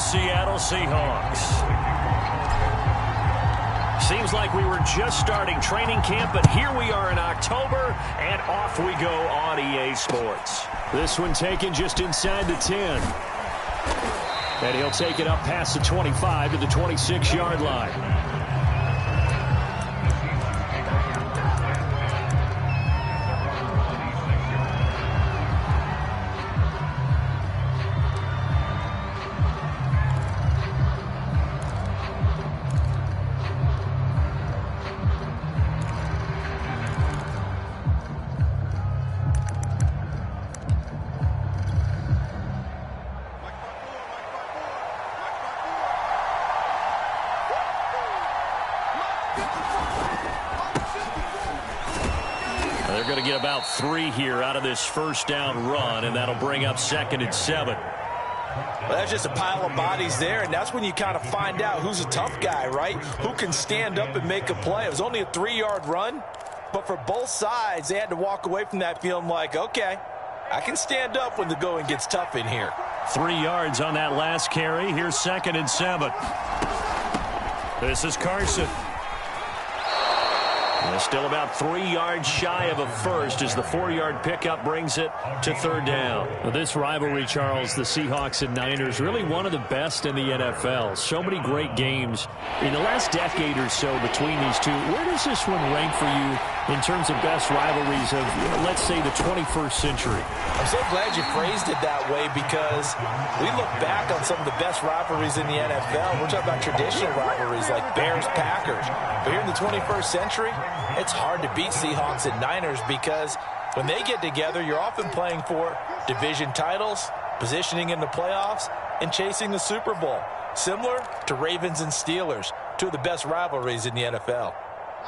Seattle Seahawks. Seems like we were just starting training camp, but here we are in October, and off we go on EA Sports. This one taken just inside the 10. And he'll take it up past the 25 to the 26-yard line. They're going to get about 3 here out of this first down run, and that'll bring up 2nd and 7. Well, that's just a pile of bodies there, and that's when you kind of find out who's a tough guy, right? Who can stand up and make a play. It was only a 3-yard run, but for both sides, they had to walk away from that feeling like, okay, I can stand up when the going gets tough in here. 3 yards on that last carry. Here's 2nd and 7. This is Carson. Still about 3 yards shy of a first as the 4-yard pickup brings it to 3rd down. Well, this rivalry, Charles, the Seahawks and Niners, really one of the best in the NFL. So many great games in the last decade or so between these two. Where does this one rank for you in terms of best rivalries of, let's say, the 21st century? I'm so glad you phrased it that way because we look back on some of the best rivalries in the NFL. We're talking about traditional rivalries like Bears-Packers. But here in the 21st century, it's hard to beat Seahawks and Niners because when they get together, you're often playing for division titles, positioning in the playoffs, and chasing the Super Bowl. Similar to Ravens and Steelers, two of the best rivalries in the NFL.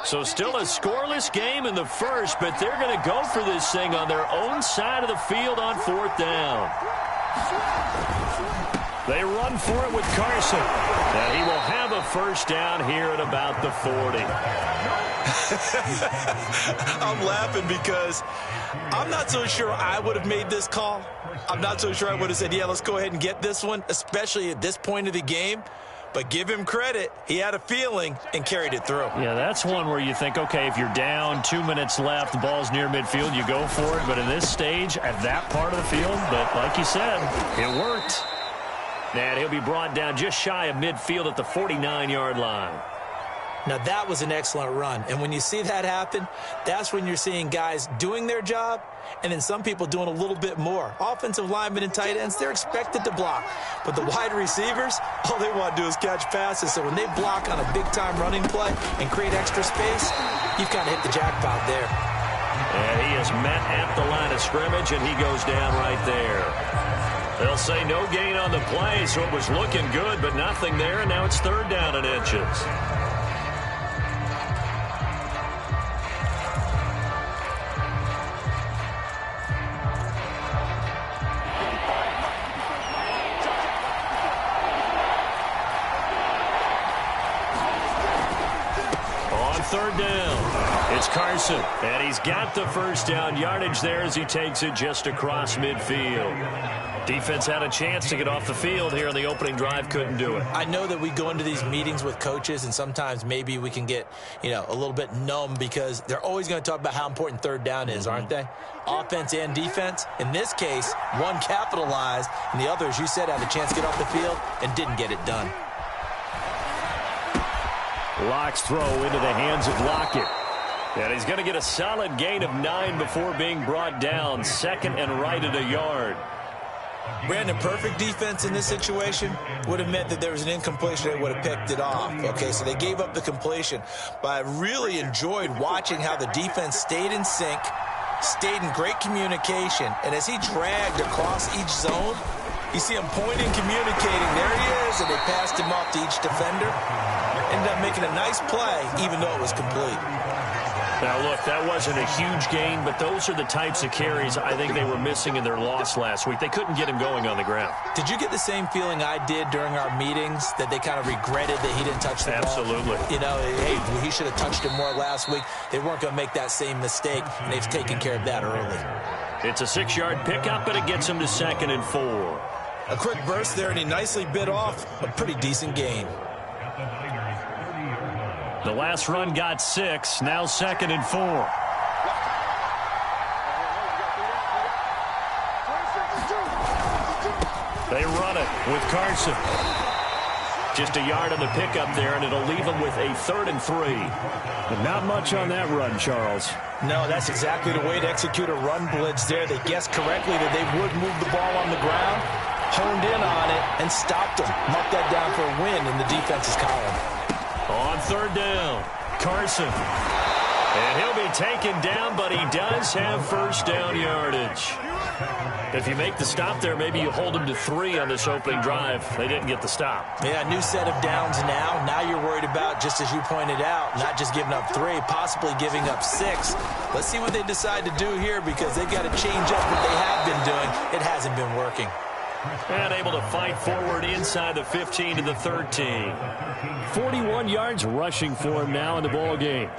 So still a scoreless game in the first, but they're going to go for this thing on their own side of the field on 4th down. They run for it with Carson. And he will have a first down here at about the 40. I'm laughing because I'm not so sure I would have made this call. I'm not so sure I would have said, yeah, let's go ahead and get this one, especially at this point of the game. But give him credit. He had a feeling and carried it through. Yeah, that's one where you think, okay, if you're down, 2 minutes left, the ball's near midfield, you go for it. But in this stage, at that part of the field, but like you said, it worked. And he'll be brought down just shy of midfield at the 49-yard line. Now, that was an excellent run. And when you see that happen, that's when you're seeing guys doing their job and then some people doing a little bit more. Offensive linemen and tight ends, they're expected to block. But the wide receivers, all they want to do is catch passes. So when they block on a big-time running play and create extra space, you've kind of hit the jackpot there. And he is met at the line of scrimmage, and he goes down right there. They'll say no gain on the play, so it was looking good, but nothing there, and now it's 3rd down and inches. On 3rd down, it's Carson, and he's got the first down yardage there as he takes it just across midfield. Defense had a chance to get off the field here in the opening drive, couldn't do it. I know that we go into these meetings with coaches, and sometimes maybe we can get, a little bit numb because they're always going to talk about how important 3rd down is, aren't they? Offense and defense. In this case, one capitalized, and the other, as you said, had a chance to get off the field and didn't get it done. Locke's throw into the hands of Lockett. And he's going to get a solid gain of 9 before being brought down. 2nd and right at a yard. Brandon, perfect defense in this situation would have meant that there was an incompletion. They would have picked it off. Okay, so they gave up the completion. But I really enjoyed watching how the defense stayed in sync, stayed in great communication. And as he dragged across each zone, you see him pointing, communicating. There he is, and they passed him off to each defender. Ended up making a nice play, even though it was complete. Now, look, that wasn't a huge gain, but those are the types of carries I think they were missing in their loss last week. They couldn't get him going on the ground. Did you get the same feeling I did during our meetings, that they kind of regretted that he didn't touch the ball? Absolutely. Hey, he should have touched it more last week. They weren't going to make that same mistake, and they've taken care of that early. It's a 6-yard pickup, but it gets him to 2nd and 4. A quick burst there, and he nicely bit off a pretty decent gain. The last run got 6, now 2nd and 4. They run it with Carson. Just a yard on the pickup there, and it'll leave them with a 3rd and 3. But not much on that run, Charles. No, that's exactly the way to execute a run blitz there. They guessed correctly that they would move the ball on the ground, honed in on it, and stopped them. Marked that down for a win in the defense's column. On 3rd down, Carson. And he'll be taken down, but he does have 1st down yardage. If you make the stop there, maybe you hold them to 3 on this opening drive. They didn't get the stop. Yeah, new set of downs now. Now you're worried about, just as you pointed out, not just giving up 3, possibly giving up 6. Let's see what they decide to do here, because they've got to change up what they have been doing. It hasn't been working. And able to fight forward inside the 15 to the 13. 41 yards rushing for him now in the ball game.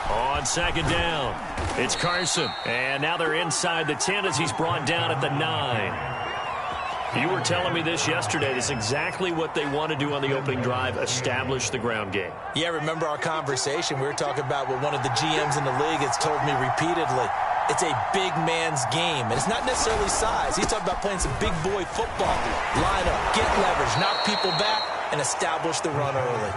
On 2nd down, it's Carson. And now they're inside the 10 as he's brought down at the 9. You were telling me this yesterday. This is exactly what they want to do on the opening drive, establish the ground game. Yeah, remember our conversation? We were talking about what one of the GMs in the league has told me repeatedly. It's a big man's game, and it's not necessarily size. He's talking about playing some big boy football. Line up, get leverage, knock people back, and establish the run early.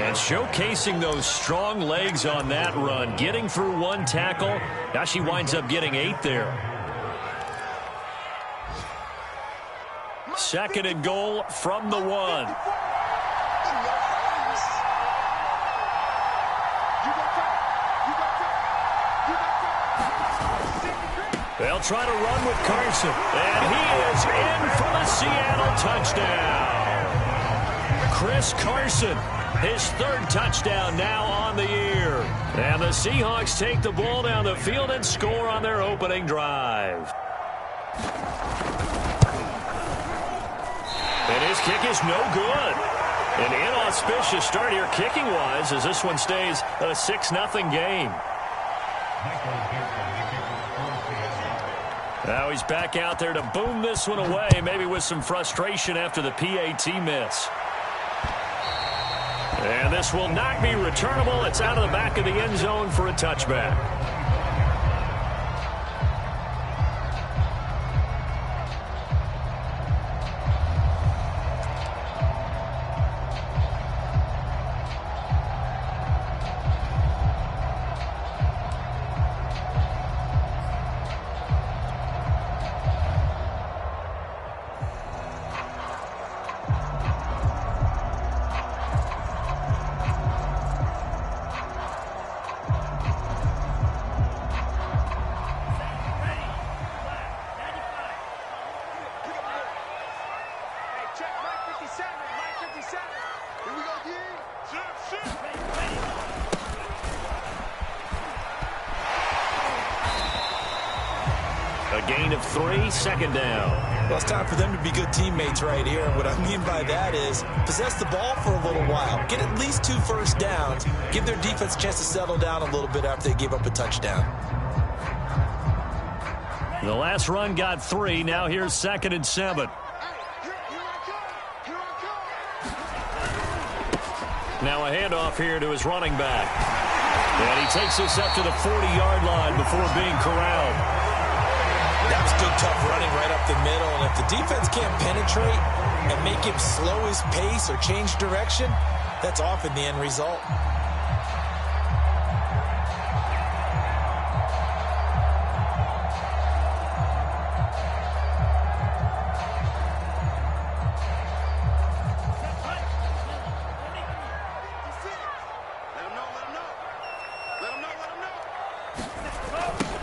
And showcasing those strong legs on that run, getting through 1 tackle. Now she winds up getting 8 there. 2nd and goal from the 1. They'll try to run with Carson. And he is in for the Seattle touchdown. Chris Carson, his 3rd touchdown now on the year. And the Seahawks take the ball down the field and score on their opening drive. And his kick is no good. An inauspicious start here kicking-wise as this one stays a 6-0 game. Now he's back out there to boom this one away, maybe with some frustration after the PAT miss. And this will not be returnable. It's out of the back of the end zone for a touchback. A gain of 3, 2nd down. Well, it's time for them to be good teammates right here. And what I mean by that is possess the ball for a little while. Get at least 2 first downs. Give their defense a chance to settle down a little bit after they give up a touchdown. The last run got 3. Now here's 2nd and 7. Now a handoff here to his running back. And he takes this up to the 40-yard line before being corralled. That was good, tough running right up the middle. And if the defense can't penetrate and make him slow his pace or change direction, that's often the end result.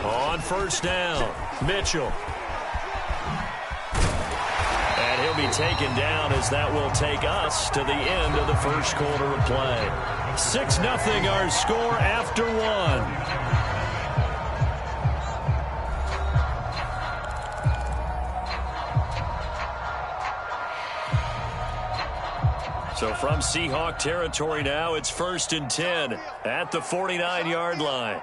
On 1st down, Mitchell. And he'll be taken down as that will take us to the end of the 1st quarter of play. 6-0 our score after 1. So from Seahawk territory now, it's 1st and 10 at the 49-yard line.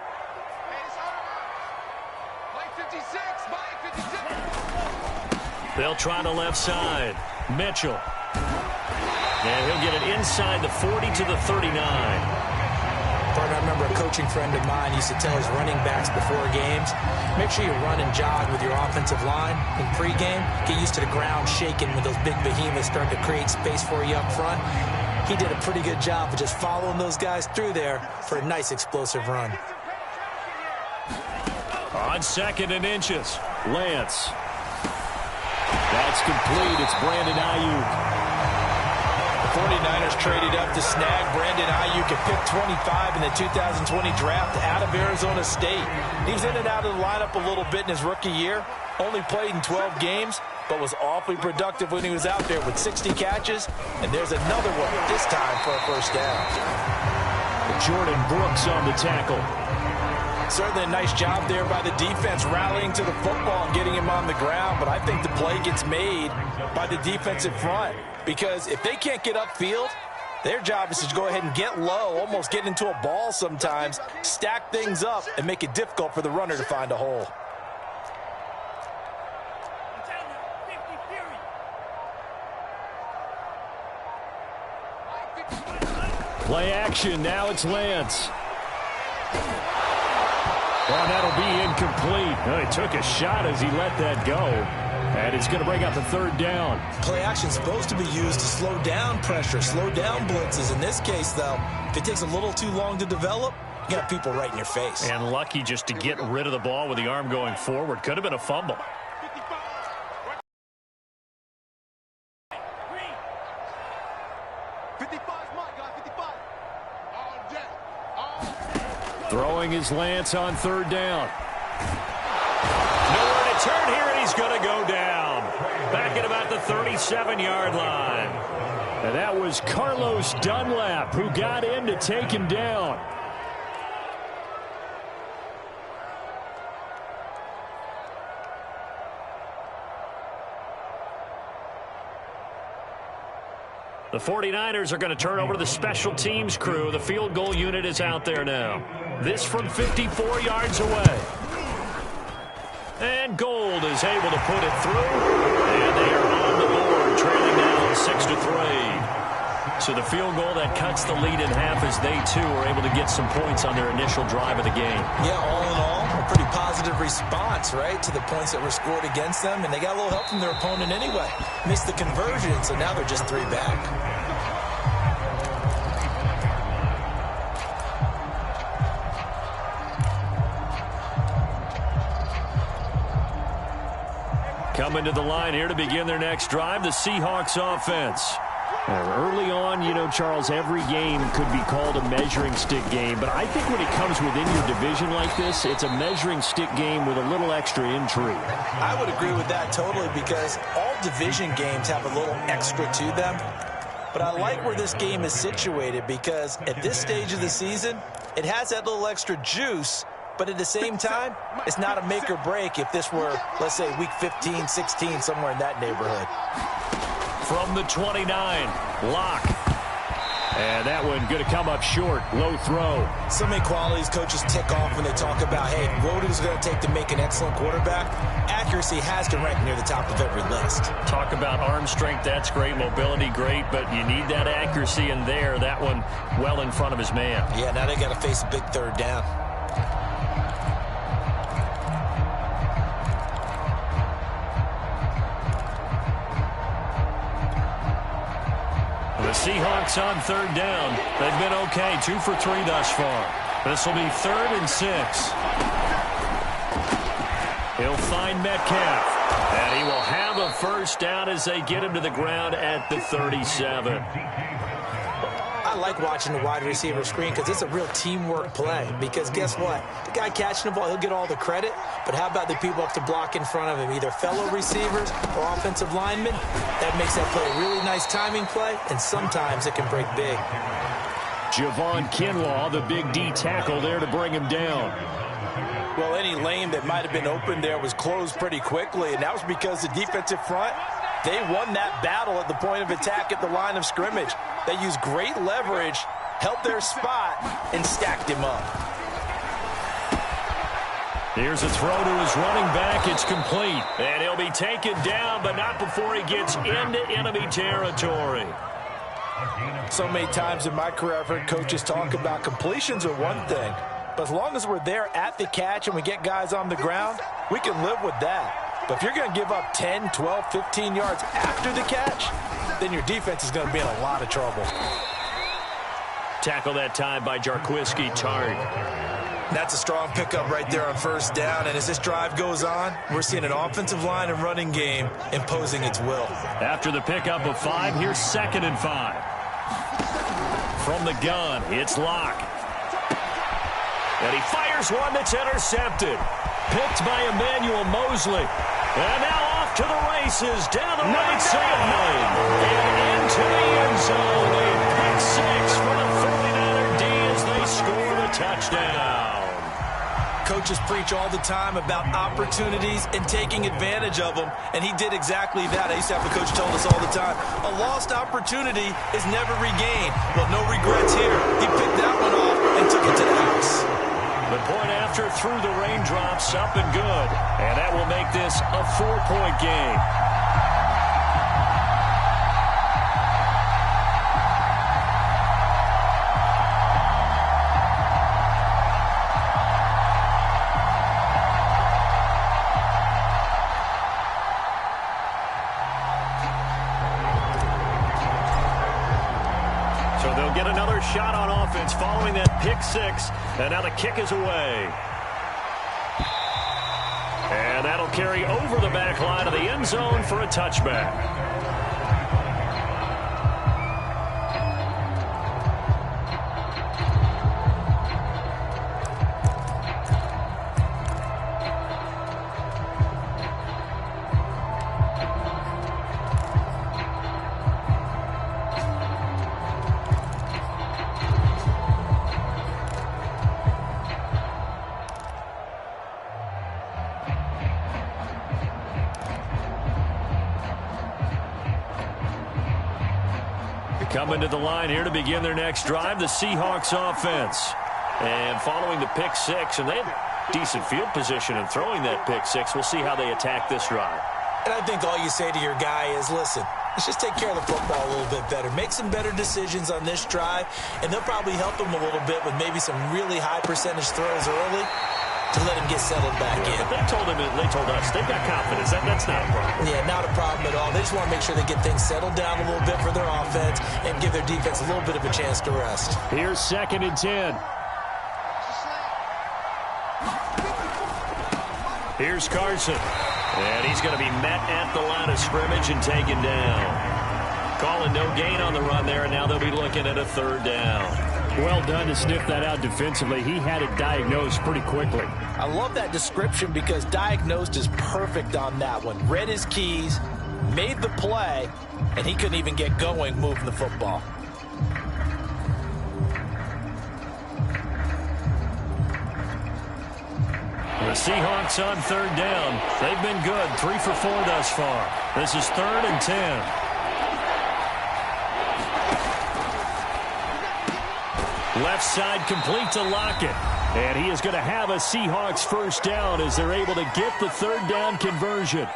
They'll try the left side. Mitchell. And he'll get it inside the 40 to the 39. I remember a coaching friend of mine used to tell his running backs before games, make sure you run and jog with your offensive line in pregame. Get used to the ground shaking when those big behemoths start to create space for you up front. He did a pretty good job of just following those guys through there for a nice explosive run. On 2nd and inches, Lance. That's complete. It's Brandon Ayuk. 49ers traded up to snag Brandon Ayuk at pick 25 in the 2020 draft out of Arizona State. He was in and out of the lineup a little bit in his rookie year. Only played in 12 games, but was awfully productive when he was out there with 60 catches. And there's another one, this time for a first down. Jordan Brooks on the tackle. Certainly a nice job there by the defense rallying to the football and getting him on the ground. But I think the play gets made by the defensive front. Because if they can't get upfield, their job is to go ahead and get low, almost get into a ball sometimes, stack things up, and make it difficult for the runner to find a hole. Play action. Now it's Lance. Well, that'll be incomplete. Well, he took a shot as he let that go. And it's going to bring up the 3rd down. Play action is supposed to be used to slow down pressure, slow down blitzes. In this case, though, if it takes a little too long to develop, you got people right in your face. And lucky just to get rid of the ball with the arm going forward. Could have been a fumble. Throwing his Lance on 3rd down. Nowhere to turn here, and he's going to go down. Back at about the 37-yard line. And that was Carlos Dunlap who got in to take him down. The 49ers are going to turn over to the special teams crew. The field goal unit is out there now. This from 54 yards away. And Gold is able to put it through. And they are on the board, trailing down 6-3. So the field goal that cuts the lead in half as they, too, are able to get some points on their initial drive of the game. Yeah, all in all, a pretty positive response, right, to the points that were scored against them. And they got a little help from their opponent anyway. Missed the conversion, so now they're just 3 back. Coming to the line here to begin their next drive, the Seahawks offense. Early on, you know, Charles, every game could be called a measuring stick game. But I think when it comes within your division like this, it's a measuring stick game with a little extra intrigue. I would agree with that totally because all division games have a little extra to them. But I like where this game is situated because at this stage of the season, it has that little extra juice. But at the same time, it's not a make or break if this were, let's say, week 15, 16, somewhere in that neighborhood. From the 29, Locke. And that one going to come up short. Low throw. So many qualities coaches tick off when they talk about, hey, what is it going to take to make an excellent quarterback? Accuracy has to rank near the top of every list. Talk about arm strength, that's great. Mobility, great. But you need that accuracy in there. That one well in front of his man. Yeah, now they got to face a big 3rd down. The Seahawks on 3rd down. They've been okay, 2 for 3 thus far. This will be 3rd and 6. He'll find Metcalf. And he will have a first down as they get him to the ground at the 37. I like watching the wide receiver screen because it's a real teamwork play. Because guess what? The guy catching the ball, he'll get all the credit. But how about the people up to block in front of him? Either fellow receivers or offensive linemen. That makes that play a really nice timing play. And sometimes it can break big. Javon Kinlaw, the big D tackle there to bring him down. Well, any lane that might have been open there was closed pretty quickly. And that was because the defensive front, they won that battle at the point of attack at the line of scrimmage. They used great leverage, held their spot, and stacked him up. Here's a throw to his running back. It's complete. And he'll be taken down, but not before he gets into enemy territory. So many times in my career, I've heard coaches talk about completions are one thing, but as long as we're there at the catch and we get guys on the ground, we can live with that. But if you're going to give up 10, 12, 15 yards after the catch, then your defense is going to be in a lot of trouble. Tackle that time by Jarquiski Tart. That's a strong pickup right there on first down, and as this drive goes on, we're seeing an offensive line and running game imposing its will. After the pickup of 5, here's 2nd and 5. From the gun, it's Locke. And he fires one that's intercepted. Picked by Emmanuel Mosley. And now off to the races, down the right side. And into the end zone. A pick 6 for the 49er D as they score the touchdown. Coaches preach all the time about opportunities and taking advantage of them, and he did exactly that. I used to have a coach tell us all the time, a lost opportunity is never regained. Well, no regrets here. He picked that one off and took it to the house. The point after through the raindrops, up and good. And that will make this a 4-point game. Shot on offense following that pick 6, and now the kick is away. And that'll carry over the back line of the end zone for a touchback. Coming to the line here to begin their next drive, the Seahawks offense. And following the pick 6, and they have decent field position in throwing that pick 6. We'll see how they attack this drive. And I think all you say to your guy is, listen, let's just take care of the football a little bit better. Make some better decisions on this drive, and they'll probably help him a little bit with maybe some really high percentage throws early to let him get settled back in. They told us they've got confidence. That's not a problem. Yeah, not a problem at all. They just want to make sure they get things settled down a little bit for their offense and give their defense a little bit of a chance to rest. Here's 2nd and 10. Here's Carson. And he's going to be met at the line of scrimmage and taken down. Calling no gain on the run there, and now they'll be looking at a 3rd down. Well done to sniff that out defensively. He had it diagnosed pretty quickly. I love that description because diagnosed is perfect on that one. Read his keys, made the play, and he couldn't even get going moving the football. The Seahawks on 3rd down. They've been good, 3 for 4 thus far. This is 3rd and 10. Left side complete to Lockett. And he is going to have a Seahawks 1st down as they're able to get the 3rd down conversion.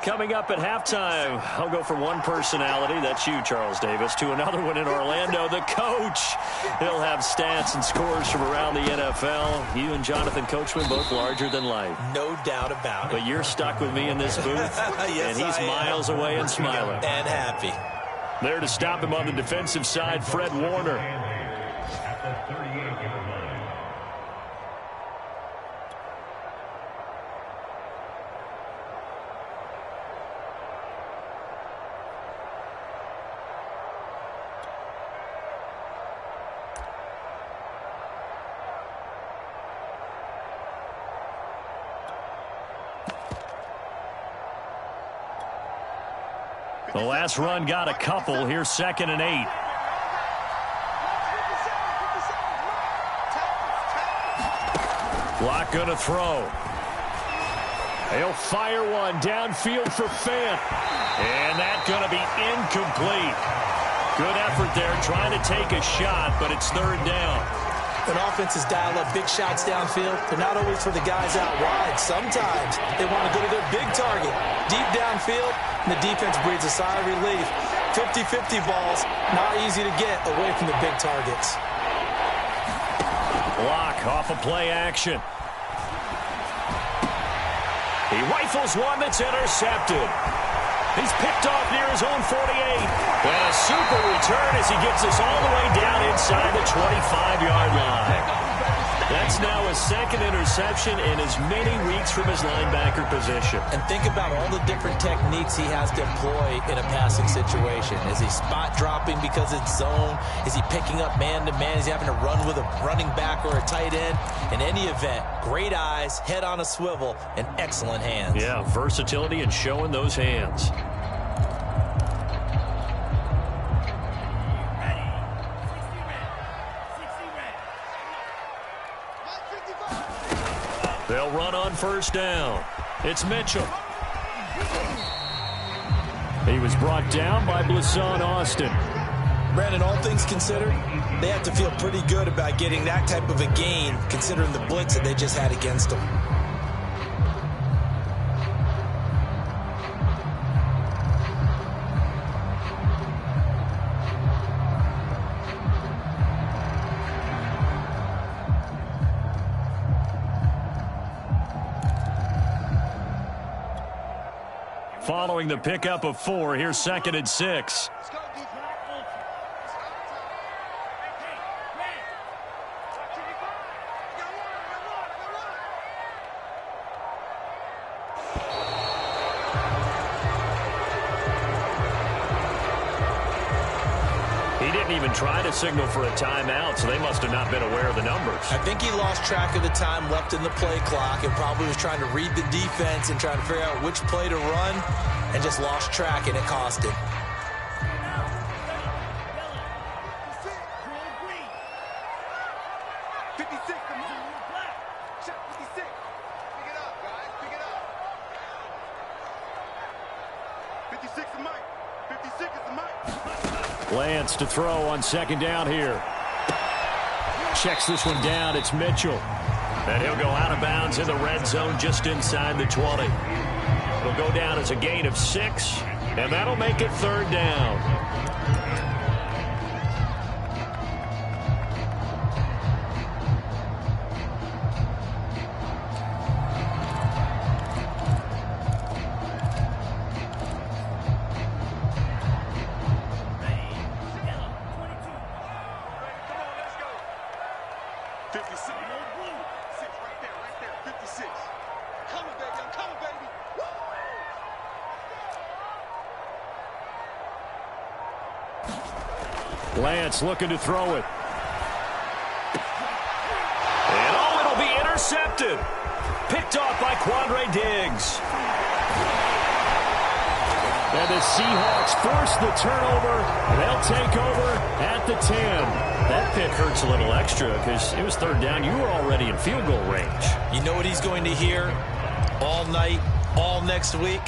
Coming up at halftime, I'll go from one personality, that's you, Charles Davis, to another one in Orlando, the coach. He'll have stats and scores from around the NFL. You and Jonathan Coachman, both larger than life. No doubt about it. But you're stuck with me in this booth, yes, and he's miles away and smiling. And happy. There to stop him on the defensive side, Fred Warner. The last run got a couple. Here's 2nd and 8. Lock going to throw. He'll fire one downfield for Fant. And that's going to be incomplete. Good effort there trying to take a shot, but it's third down. When offenses dial up big shots downfield, they're not always for the guys out wide. Sometimes they want to go to their big target. Deep downfield, and the defense breathes a sigh of relief. 50-50 balls, not easy to get away from the big targets. Block off of play action. He rifles one that's intercepted. He's picked off near his own 48. And a super return as he gets us all the way down inside the 25-yard line. That's now his second interception in as many weeks from his linebacker position. And think about all the different techniques he has to employ in a passing situation. Is he spot dropping because it's zone? Is he picking up man-to-man? Is he having to run with a running back or a tight end? In any event, great eyes, head on a swivel, and excellent hands. Yeah, versatility and showing those hands. They'll run on first down. It's Mitchell. He was brought down by Blasson Austin. Brandon, all things considered, they have to feel pretty good about getting that type of a gain, considering the blitz that they just had against them. Following the pickup of 4, here's 2nd and 6. He didn't even try to signal for a timeout, so they must have not been aware of the numbers. I think he lost track of the time left in the play clock and probably was trying to read the defense and trying to figure out which play to run and just lost track, and it cost him. Lance to throw on 2nd down here. Checks this one down. It's Mitchell. And he'll go out of bounds in the red zone just inside the 20. It'll go down as a gain of 6, and that'll make it 3rd down. Lance looking to throw it. And it'll be intercepted. Picked off by Quandre Diggs. And the Seahawks force the turnover. They'll take over at the 10. That pick hurts a little extra because it was 3rd down. You were already in field goal range. You know what he's going to hear all night, all next week?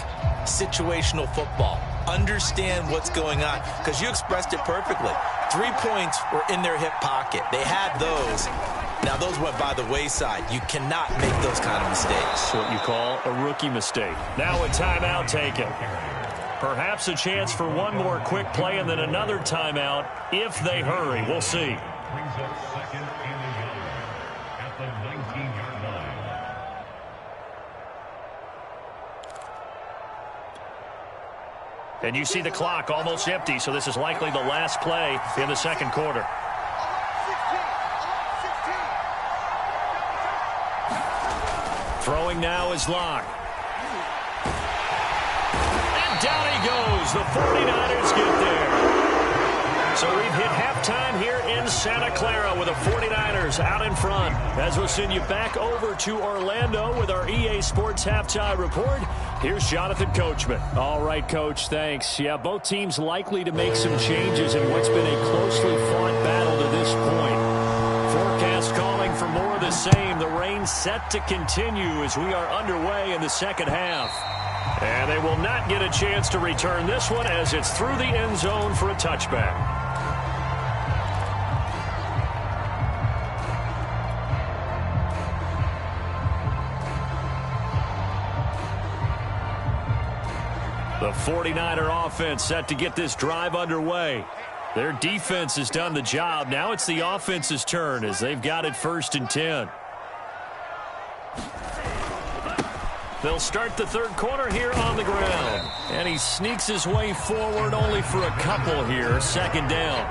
Situational football. Understand what's going on, because you expressed it perfectly. 3 points were in their hip pocket. They had those. Now, those went by the wayside. You cannot make those kind of mistakes. What you call a rookie mistake. Now a timeout taken. Perhaps a chance for one more quick play and then another timeout if they hurry. We'll see. Brings up 2nd and 11 at the 19-yard line. And you see the clock almost empty, so this is likely the last play in the 2nd quarter. Throwing now is Locke. And down he goes. The 49ers get there. So we've hit halftime here in Santa Clara with the 49ers out in front. As we'll send you back over to Orlando with our EA Sports Halftime Report, here's Jonathan Coachman. All right, Coach, thanks. Yeah, both teams likely to make some changes in what's been a closely fought battle to this point. 4 forecast calling for more of the same. The rain set to continue as we are underway in the second half. And they will not get a chance to return this one as it's through the end zone for a touchback. The 49er offense set to get this drive underway. Their defense has done the job. Now it's the offense's turn as they've got it 1st and 10. They'll start the third quarter here on the ground. And he sneaks his way forward only for a couple here. 2nd down.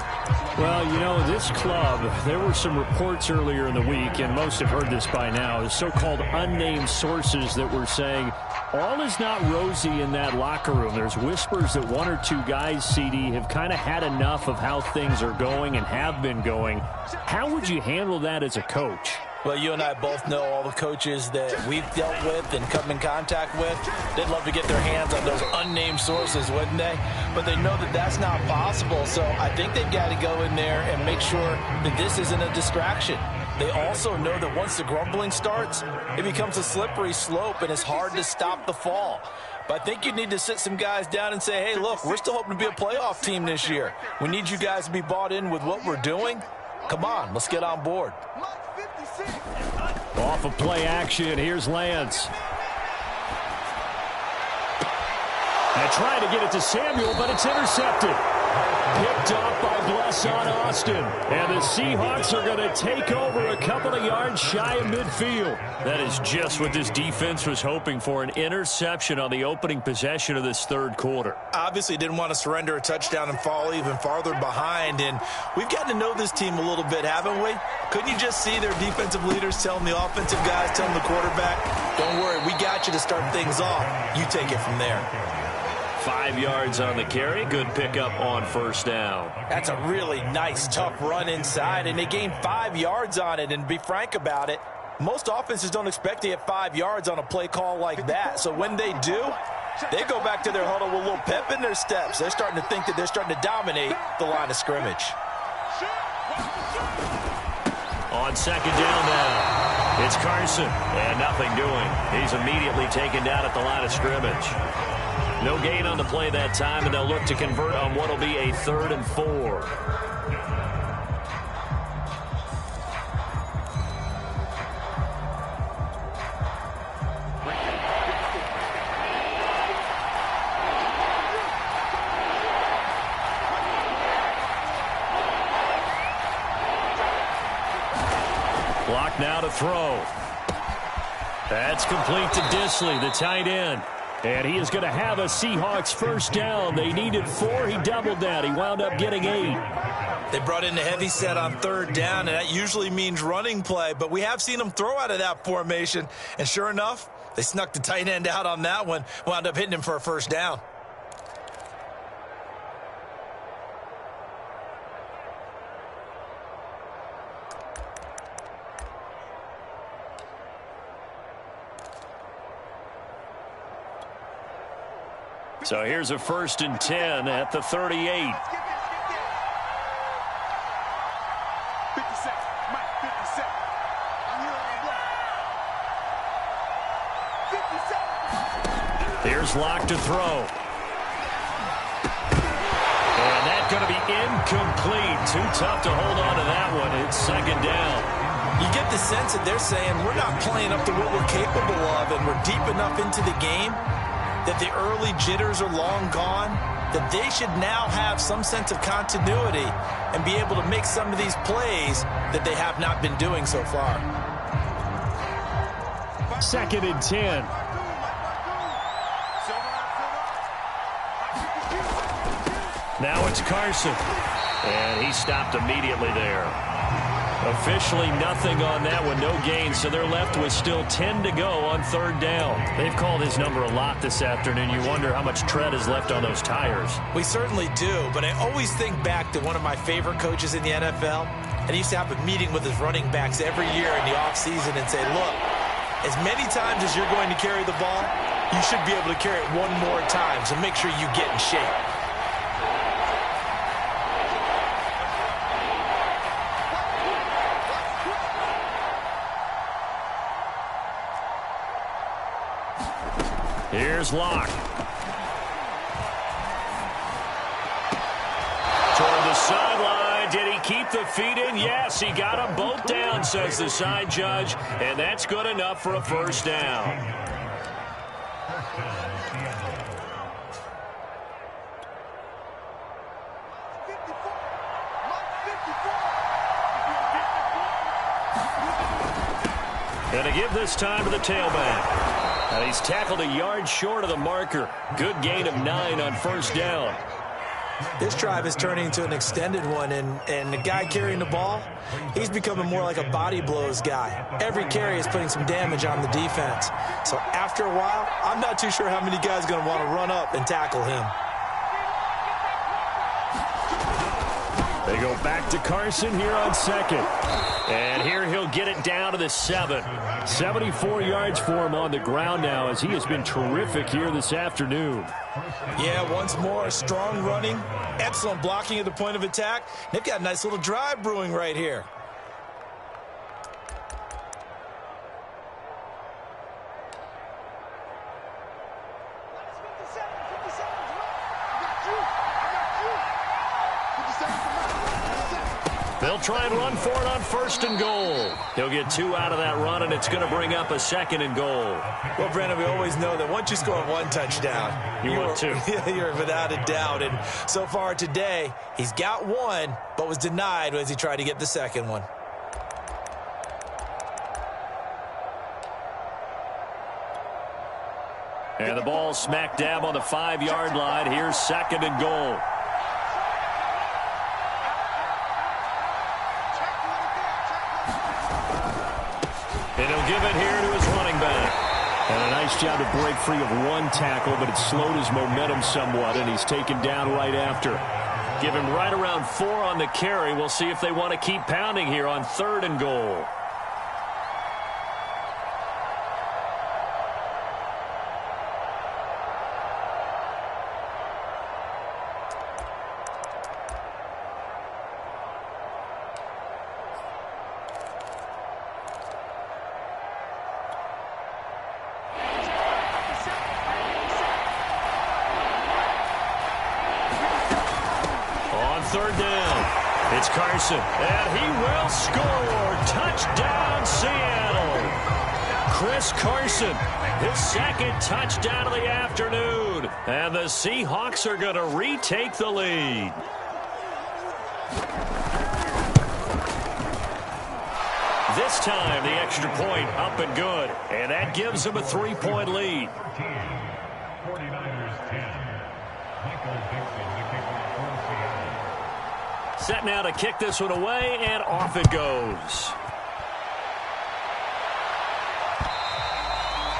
Well, you know, this club, there were some reports earlier in the week, and most have heard this by now, the so-called unnamed sources that were saying all is not rosy in that locker room. There's whispers that 1 or 2 guys, CD, have kind of had enough of how things are going and have been going. How would you handle that as a coach? Well, you and I both know all the coaches that we've dealt with and come in contact with. They'd love to get their hands on those unnamed sources, wouldn't they? But they know that that's not possible, so I think they've got to go in there and make sure that this isn't a distraction. They also know that once the grumbling starts, it becomes a slippery slope and it's hard to stop the fall. But I think you need to sit some guys down and say, hey, look, we're still hoping to be a playoff team this year. We need you guys to be bought in with what we're doing. Come on, let's get on board. Off of play action, here's Lance. And trying to get it to Samuel, but it's intercepted. Picked off by Blesson Austin. And the Seahawks are going to take over a couple of yards shy of midfield. That is just what this defense was hoping for, an interception on the opening possession of this third quarter. Obviously didn't want to surrender a touchdown and fall even farther behind. And we've gotten to know this team a little bit, haven't we? Couldn't you just see their defensive leaders telling the offensive guys, telling the quarterback, don't worry, we got you to start things off. You take it from there. 5 yards on the carry. Good pickup on 1st down. That's a really nice, tough run inside, and they gained 5 yards on it. And to be frank about it, most offenses don't expect to get 5 yards on a play call like that. So when they do, they go back to their huddle with a little pep in their steps. They're starting to think that they're starting to dominate the line of scrimmage. On 2nd down now, it's Carson, and nothing doing. He's immediately taken down at the line of scrimmage. No gain on the play that time, and they'll look to convert on what will be a 3rd and 4. Block now to throw. That's complete to Disley, the tight end. And he is going to have a Seahawks 1st down. They needed 4. He doubled that. He wound up getting 8. They brought in the heavy set on 3rd down, and that usually means running play. But we have seen them throw out of that formation. And sure enough, they snuck the tight end out on that one. Wound up hitting him for a 1st down. So here's a 1st and 10 at the 38. Here's Locke to throw. And that's going to be incomplete. Too tough to hold on to that one. It's 2nd down. You get the sense that they're saying we're not playing up to what we're capable of, and we're deep enough into the game that the early jitters are long gone, that they should now have some sense of continuity and be able to make some of these plays that they have not been doing so far. 2nd and 10. Now it's Carson. And he stopped immediately there. Officially nothing on that one, no gain, so they're left with still 10 to go on 3rd down. They've called his number a lot this afternoon. You wonder how much tread is left on those tires. We certainly do, but I always think back to one of my favorite coaches in the NFL, and he used to have a meeting with his running backs every year in the offseason and say, look, as many times as you're going to carry the ball, you should be able to carry it one more time, so make sure you get in shape. Here's Locke. Toward the sideline. Did he keep the feet in? Yes, he got them both down, says the side judge. And that's good enough for a first down. Going to give this time to the tailback. And he's tackled a yard short of the marker. Good gain of 9 on first down. This drive is turning into an extended one, and the guy carrying the ball, he's becoming more like a body blows guy. Every carry is putting some damage on the defense. So after a while, I'm not too sure how many guys are going to want to run up and tackle him. They go back to Carson here on second. And here he'll get it down to the 7. 74 yards for him on the ground now, as he has been terrific here this afternoon. Yeah, once more, strong running, excellent blocking at the point of attack. They've got a nice little drive brewing right here. They'll try and run for it on first and goal. He'll get 2 out of that run, and it's going to bring up a second and goal. Well, Brandon, we always know that once you score 1 touchdown, you want 2. You're without a doubt. And so far today, he's got 1, but was denied as he tried to get the second one. And the ball smack dab on the 5-yard line. Here's second and goal. And he'll give it here to his running back. And a nice job to break free of 1 tackle, but it slowed his momentum somewhat, and he's taken down right after. Give him right around 4 on the carry. We'll see if they want to keep pounding here on third and goal. Third down. It's Carson, and he will score. Touchdown, Seattle. Chris Carson, his second touchdown of the afternoon. And the Seahawks are going to retake the lead. This time, the extra point up and good. And that gives them a 3-point lead. 49ers 10. Michael Dixon, the kicker for Seattle. Set now to kick this one away, and off it goes.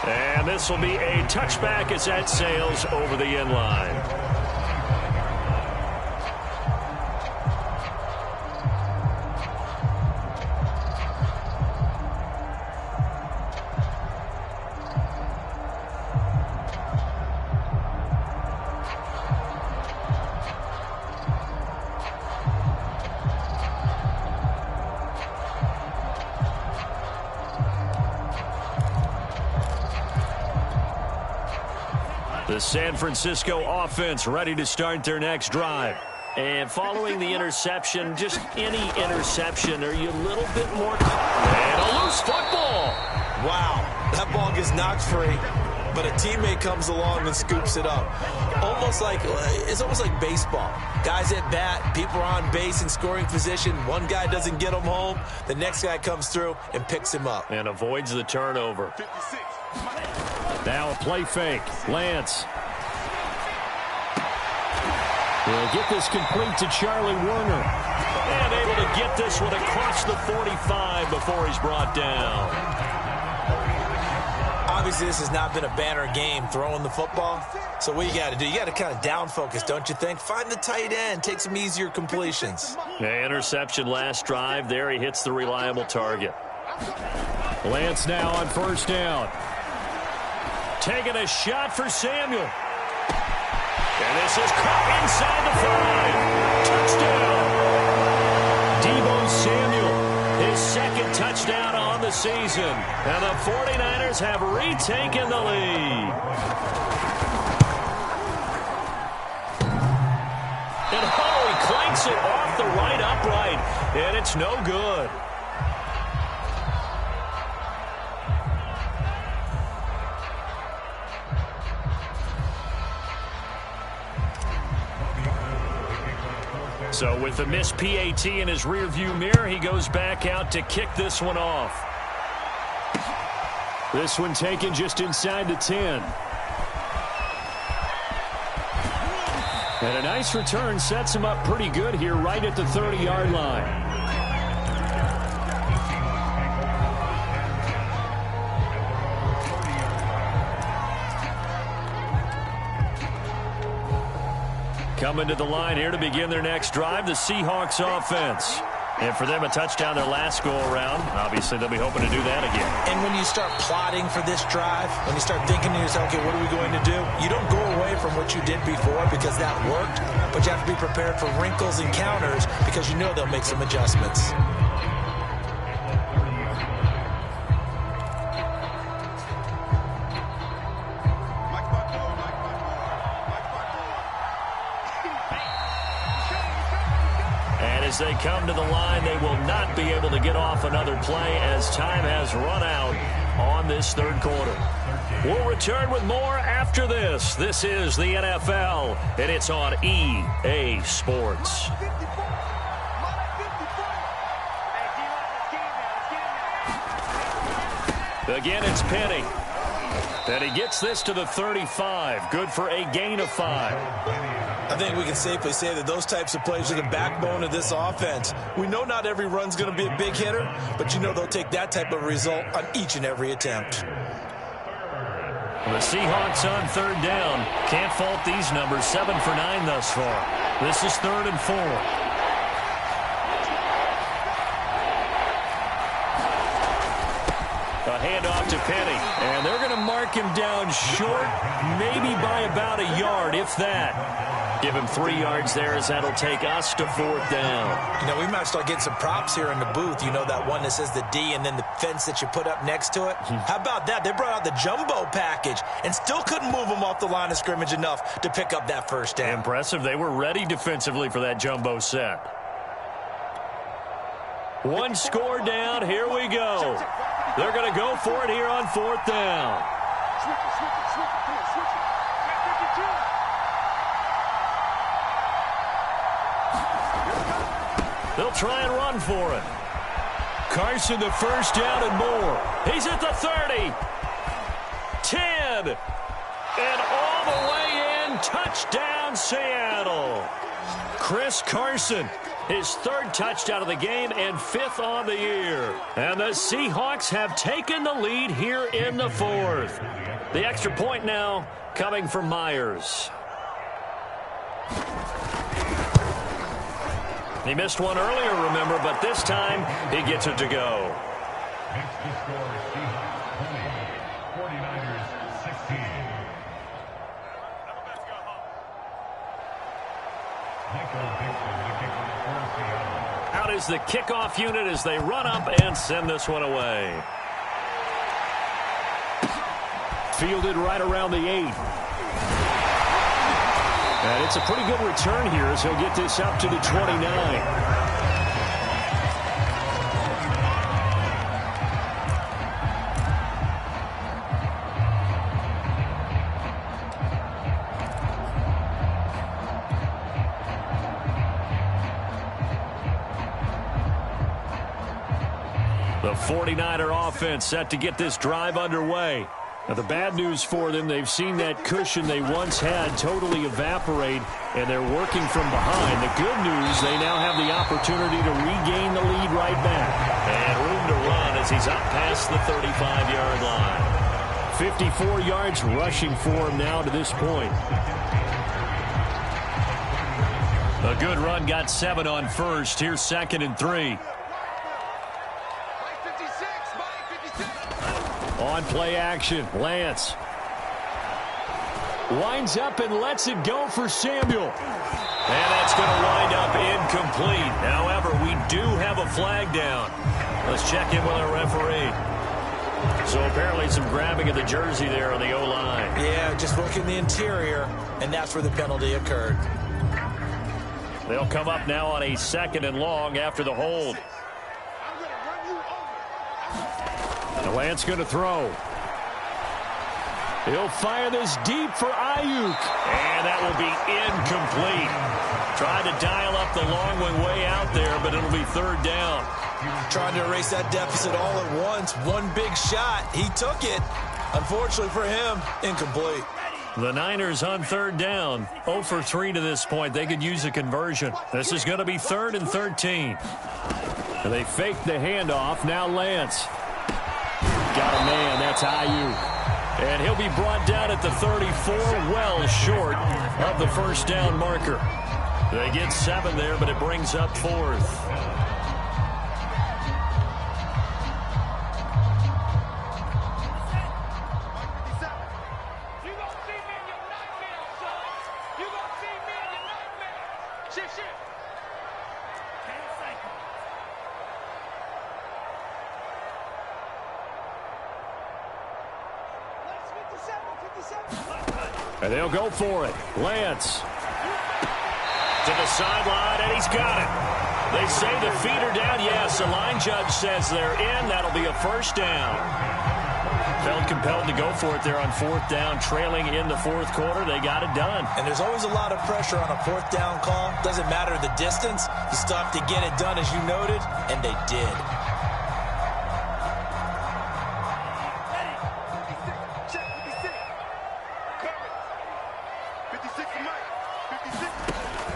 And this will be a touchback as that sails over the end line. The San Francisco offense ready to start their next drive. And following the interception, just any interception, are you a little bit more... And a loose football! Wow, that ball gets knocked free, but a teammate comes along and scoops it up. It's almost like baseball. Guys at bat, people are on base in scoring position. One guy doesn't get him home. The next guy comes through and picks him up. And avoids the turnover. Now a play fake. Lance. He'll get this complete to Charlie Werner. And able to get this one across the 45 before he's brought down. Obviously, this has not been a banner game throwing the football. So what you got to do, you got to kind of down focus, don't you think? Find the tight end, take some easier completions. Yeah, interception last drive. There he hits the reliable target. Lance now on first down. Taking a shot for Samuel. And this is caught inside the 5. Touchdown. Deebo Samuel His second touchdown on the season. And the 49ers have retaken the lead. And he clanks it off the right upright. And it's no good. So with the missed PAT in his rearview mirror, he goes back out to kick this one off. This one taken just inside the 10. And a nice return sets him up pretty good here right at the 30-yard line. Coming to the line here to begin their next drive, the Seahawks offense. And for them, a touchdown their last go-around. Obviously, they'll be hoping to do that again. And when you start plotting for this drive, when you start thinking to yourself, okay, what are we going to do? You don't go away from what you did before because that worked, but you have to be prepared for wrinkles and counters because you know they'll make some adjustments. As they come to the line, they will not be able to get off another play as time has run out on this third quarter. We'll return with more after this. This is the NFL, and it's on EA Sports. Again, it's Penny. And he gets this to the 35. Good for a gain of 5. I think we can safely say that those types of plays are the backbone of this offense. We know not every run's going to be a big hitter, but you know they'll take that type of result on each and every attempt. The Seahawks on third down. Can't fault these numbers. 7 for 9 thus far. This is 3rd and 4. A handoff to Penny. And they're going to mark him down short, maybe by about a yard, if that. Give him 3 yards there as that'll take us to 4th down. You know, we might start getting some props here in the booth. You know that one that says the D and then the fence that you put up next to it? How about that? They brought out the jumbo package and still couldn't move them off the line of scrimmage enough to pick up that first down. Impressive. They were ready defensively for that jumbo set. One score down. Here we go. They're going to go for it here on 4th down. They'll try and run for it. Carson, the first down and more. He's at the 30. 10. And all the way in. Touchdown, Seattle. Chris Carson, his 3rd touchdown of the game and 5th on the year. And the Seahawks have taken the lead here in the 4th. The extra point now coming from Myers. He missed one earlier, remember, but this time he gets it to go. Makes the score Seahawks 20, 49ers 16. Out is the kickoff unit as they run up and send this one away. Fielded right around the 8. And it's a pretty good return here as he'll get this up to the 29. The 49er offense set to get this drive underway. Now, the bad news for them, they've seen that cushion they once had totally evaporate, and they're working from behind. The good news, they now have the opportunity to regain the lead right back. And room to run as he's up past the 35-yard line. 54 yards rushing for him now to this point. A good run, got 7 on first. Here's 2nd and 3. On play action, Lance winds up and lets it go for Samuel. And that's going to wind up incomplete. However, we do have a flag down. Let's check in with our referee. So apparently some grabbing of the jersey there on the O-line. Yeah, just look in the interior, and that's where the penalty occurred. They'll come up now on a 2nd and long after the hold. The Lance going to throw. He'll fire this deep for Ayuk. And that will be incomplete. Tried to dial up the long one way out there, but it'll be 3rd down. Trying to erase that deficit all at once. One big shot. He took it. Unfortunately for him, incomplete. The Niners on 3rd down. 0 for 3 to this point. They could use a conversion. This is going to be 3rd and 13. And they fake the handoff. Now Lance. Got a man. That's Ayuk. And he'll be brought down at the 34, well short of the 1st down marker. They get 7 there, but it brings up 4th. And they'll go for it. Lance. To the sideline, and he's got it. They say the feet are down. Yes, the line judge says they're in. That'll be a 1st down. Felt compelled to go for it there on 4th down, trailing in the 4th quarter. They got it done. And there's always a lot of pressure on a 4th down call. Doesn't matter the distance. You still have to get it done, as you noted, and they did.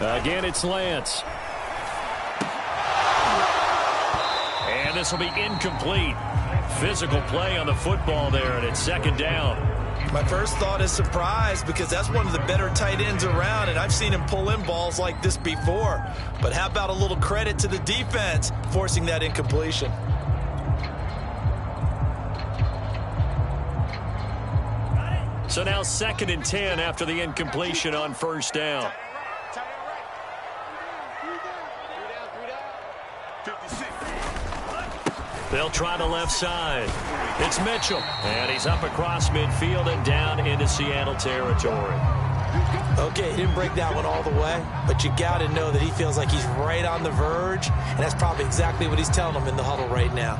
Again, it's Lance. And this will be incomplete. Physical play on the football there, and it's 2nd down. My first thought is surprise, because that's one of the better tight ends around, and I've seen him pull in balls like this before. But how about a little credit to the defense forcing that incompletion? So now 2nd and 10 after the incompletion on 1st down. They'll try the left side. It's Mitchell. And he's up across midfield and down into Seattle territory. Okay, he didn't break that one all the way, but you got to know that he feels like he's right on the verge, and that's probably exactly what he's telling them in the huddle right now.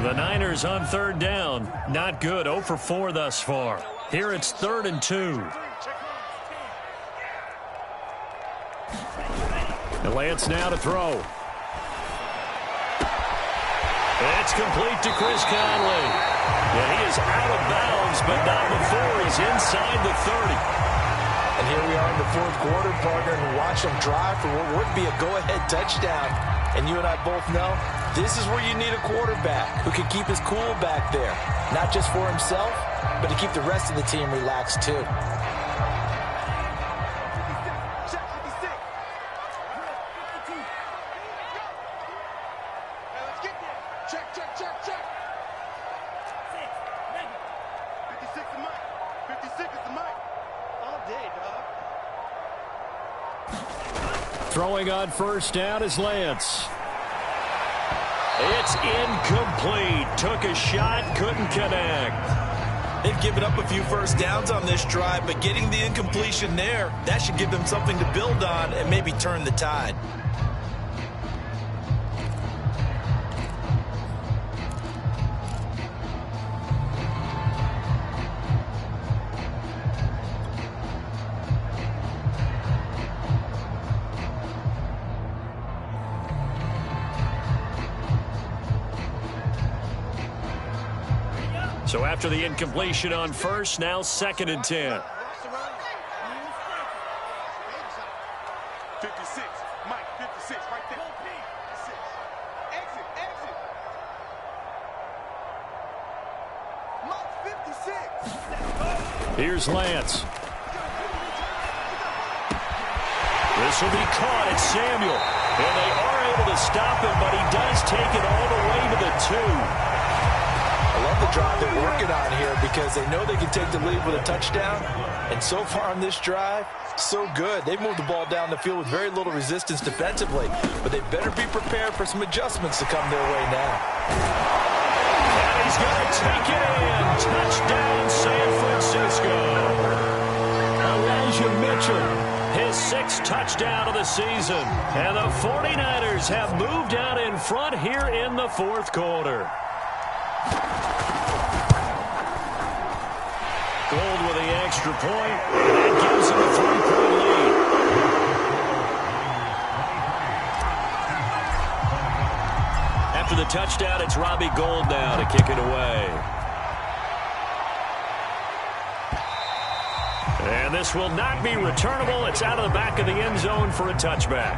The Niners on 3rd down. Not good. 0 for 4 thus far. Here it's 3rd and 2. And Lance now to throw. It's complete to Chris Conley. And he is out of bounds, but not before he's inside the 30. And here we are in the 4th quarter, partner, and watch him drive for what would be a go-ahead touchdown. And you and I both know this is where you need a quarterback who can keep his cool back there. Not just for himself, but to keep the rest of the team relaxed too. Throwing on 1st down is Lance. It's incomplete. Took a shot, couldn't connect. They've given up a few 1st downs on this drive, but getting the incompletion there, that should give them something to build on and maybe turn the tide. So after the incompletion on 1st, now 2nd and 10. 56, Mike, 56, right there. 56. Exit, exit. Mike, 56. Here's Lance. This will be caught at Samuel. And they are able to stop him, but he does take it all the way to the 2. I love the drive they're working on here because they know they can take the lead with a touchdown. And so far on this drive, so good. They've moved the ball down the field with very little resistance defensively, but they better be prepared for some adjustments to come their way now. And he's going to take it in. Touchdown, San Francisco. Elijah Mitchell, his 6th touchdown of the season. And the 49ers have moved out in front here in the 4th quarter. Gold with the extra point. That gives him a 3-point lead. After the touchdown, it's Robbie Gould now to kick it away. And this will not be returnable. It's out of the back of the end zone for a touchback.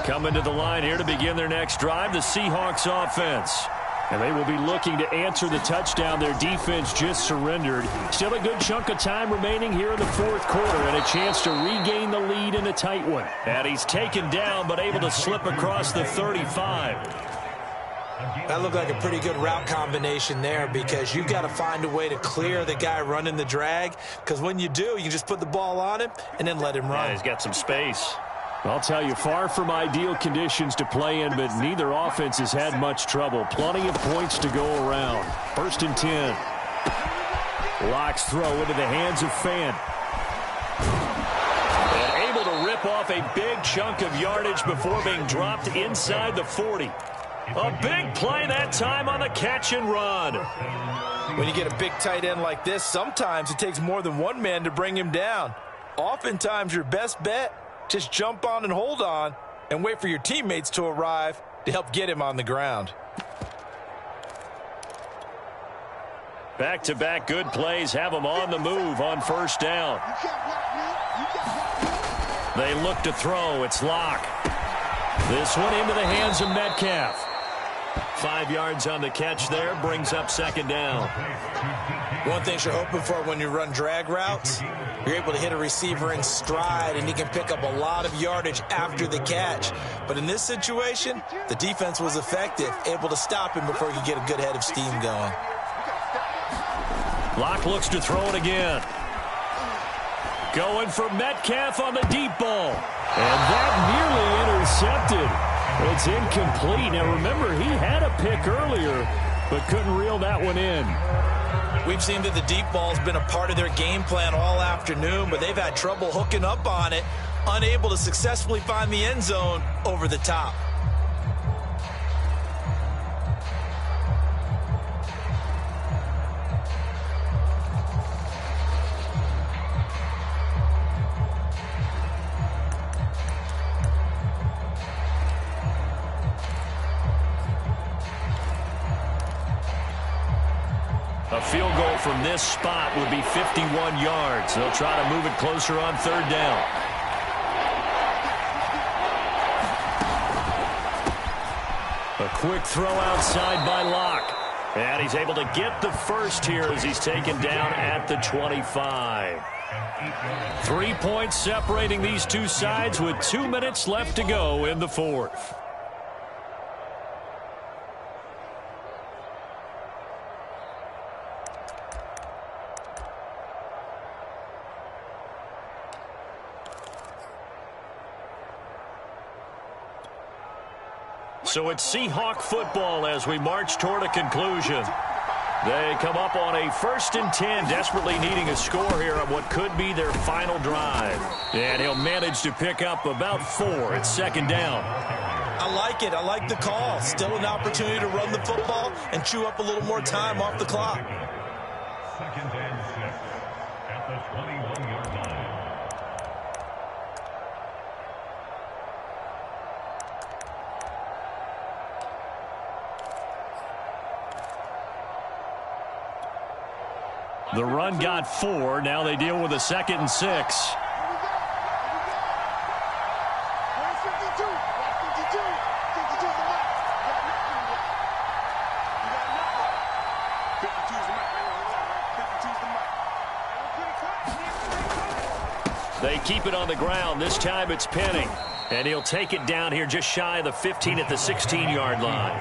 Coming to the line here to begin their next drive, the Seahawks offense. And they will be looking to answer the touchdown their defense just surrendered. Still a good chunk of time remaining here in the 4th quarter and a chance to regain the lead in a tight one. And he's taken down but able to slip across the 35. That looked like a pretty good route combination there because you've got to find a way to clear the guy running the drag, because when you do, you just put the ball on him and then let him run. Yeah, he's got some space. I'll tell you, far from ideal conditions to play in, but neither offense has had much trouble. Plenty of points to go around. 1st and 10. Locke's throw into the hands of Fant. And able to rip off a big chunk of yardage before being dropped inside the 40. A big play that time on the catch and run. When you get a big tight end like this, sometimes it takes more than one man to bring him down. Oftentimes your best bet, just jump on and hold on and wait for your teammates to arrive to help get him on the ground. Back-to-back good plays have them on the move on 1st down. They look to throw. It's Locke. This one into the hands of Metcalf. 5 yards on the catch there, brings up 2nd down. One thing you're hoping for when you run drag routes, you're able to hit a receiver in stride and he can pick up a lot of yardage after the catch. But in this situation, the defense was effective, able to stop him before he could get a good head of steam going. Locke looks to throw it again. Going for Metcalf on the deep ball. And that nearly intercepted. It's incomplete. Now remember, he had a pick earlier, but couldn't reel that one in. We've seen that the deep ball's been a part of their game plan all afternoon, but they've had trouble hooking up on it, unable to successfully find the end zone over the top. A field goal from this spot would be 51 yards. They'll try to move it closer on 3rd down. A quick throw outside by Locke. And he's able to get the first here as he's taken down at the 25. 3 points separating these two sides with 2 minutes left to go in the 4th. So it's Seahawk football as we march toward a conclusion. They come up on a 1st and 10, desperately needing a score here on what could be their final drive. And he'll manage to pick up about 4 at 2nd down. I like it. I like the call. Still an opportunity to run the football and chew up a little more time off the clock. 2nd and 6 at the 21-yard line. The run got 4. Now they deal with a 2nd and 6. They keep it on the ground. This time it's Penny. And he'll take it down here just shy of the 15 at the 16-yard line.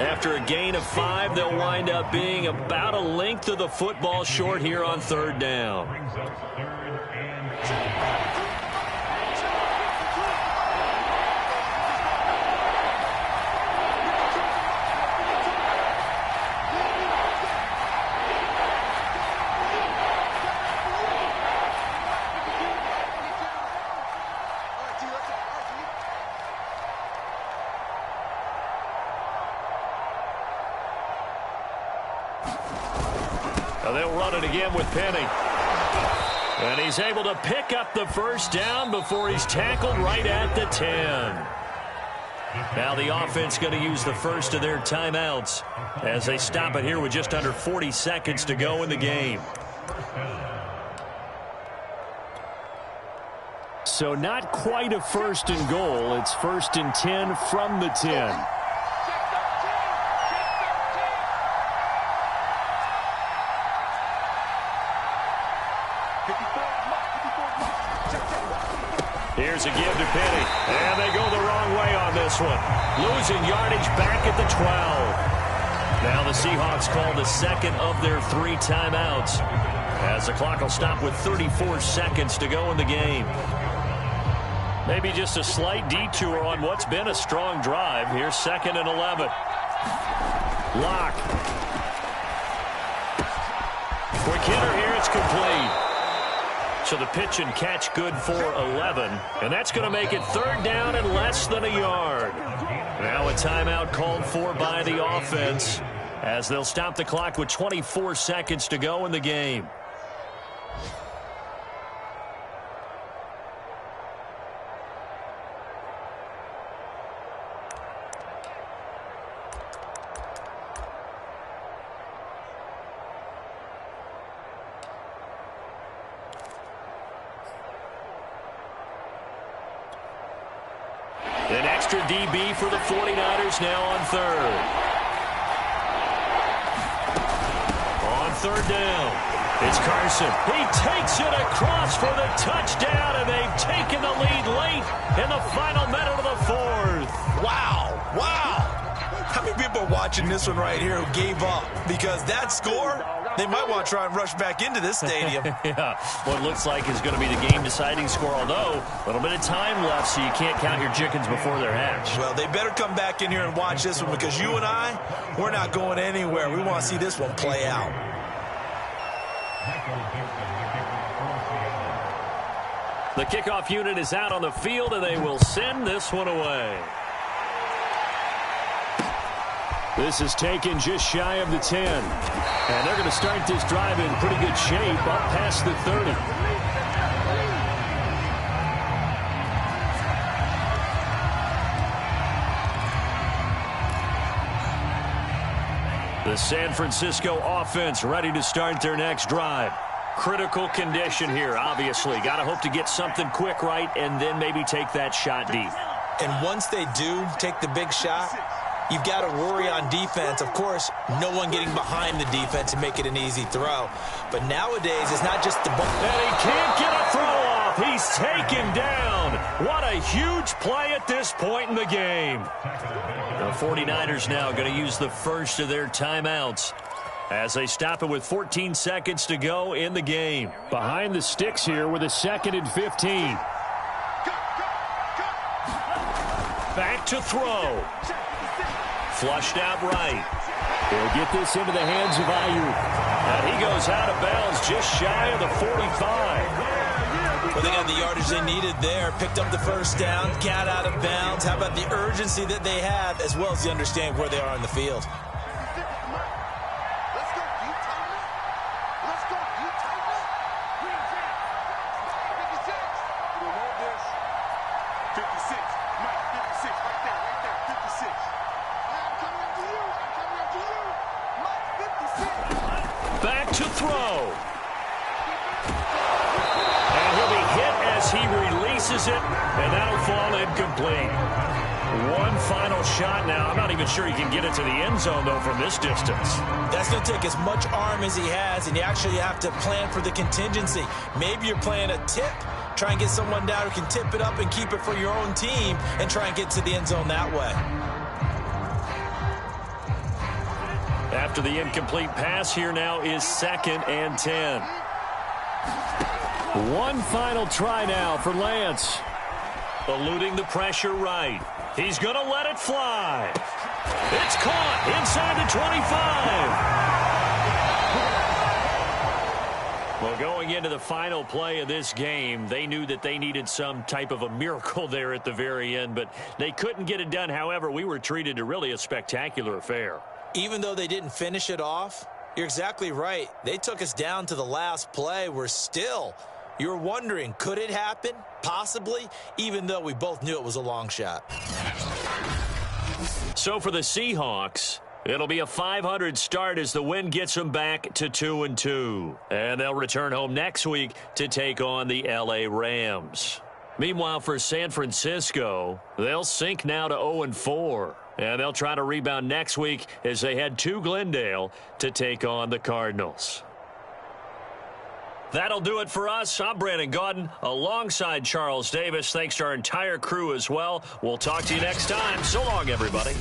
After a gain of 5, they'll wind up being about a length of the football short here on 3rd down. They'll run it again with Penny. And he's able to pick up the 1st down before he's tackled right at the 10. Now the offense going to use the first of their timeouts as they stop it here with just under 40 seconds to go in the game. So not quite a 1st and goal. It's 1st and 10 from the 10. Here's a give to Penny. And they go the wrong way on this one. Losing yardage back at the 12. Now the Seahawks call the second of their 3 timeouts, as the clock will stop with 34 seconds to go in the game. Maybe just a slight detour on what's been a strong drive. Here's 2nd and 11. Lock. Quick hitter here. It's complete. So the pitch and catch good for 11. And that's going to make it 3rd down and less than a yard. Now a timeout called for by the offense, as they'll stop the clock with 24 seconds to go in the game. An extra DB for the 49ers now on 3rd. On 3rd down, it's Carson. He takes it across for the touchdown, and they've taken the lead late in the final minute of the 4th. Wow. How many people are watching this one right here who gave up? Because that score, they might want to try and rush back into this stadium. Yeah, what looks like is going to be the game-deciding score, although a little bit of time left, so you can't count your chickens before they're hatched. Well, they better come back in here and watch this one, because you and I, we're not going anywhere. We want to see this one play out. The kickoff unit is out on the field, and they will send this one away. This is taken just shy of the 10. And they're going to start this drive in pretty good shape up past the 30. The San Francisco offense ready to start their next drive. Critical condition here, obviously. Got to hope to get something quick right and then maybe take that shot deep. And once they do take the big shot, you've got to worry on defense. Of course, no one getting behind the defense and make it an easy throw. But nowadays, it's not just the ball. And he can't get a throw off. He's taken down. What a huge play at this point in the game. The 49ers now going to use the first of their timeouts as they stop it with 14 seconds to go in the game. Behind the sticks here with a 2nd and 15. Back to throw. Flushed out right. He'll get this into the hands of Ayuk. And he goes out of bounds just shy of the 45. Well, they got the yardage they needed there. Picked up the 1st down. Got out of bounds. How about the urgency that they have, as well as the understand where they are in the field. Back to throw. And he'll be hit as he releases it, and that'll fall incomplete. One final shot now. I'm not even sure he can get it to the end zone, though, from this distance. That's going to take as much arm as he has, and you actually have to plan for the contingency. Maybe you're playing a tip. Try and get someone down who can tip it up and keep it for your own team and try and get to the end zone that way. After the incomplete pass, here now is 2nd and 10. One final try now for Lance. Eluding the pressure right. He's going to let it fly. It's caught inside the 25. Well, going into the final play of this game, they knew that they needed some type of a miracle there at the very end, but they couldn't get it done. However, we were treated to really a spectacular affair. Even though they didn't finish it off, you're exactly right. They took us down to the last play. You were wondering, could it happen? Possibly, even though we both knew it was a long shot. So for the Seahawks, it'll be a .500 start as the win gets them back to 2-2. And they'll return home next week to take on the L.A. Rams. Meanwhile, for San Francisco, they'll sink now to 0-4. And they'll try to rebound next week as they head to Glendale to take on the Cardinals. That'll do it for us. I'm Brandon Gaudin alongside Charles Davis. Thanks to our entire crew as well. We'll talk to you next time. So long, everybody.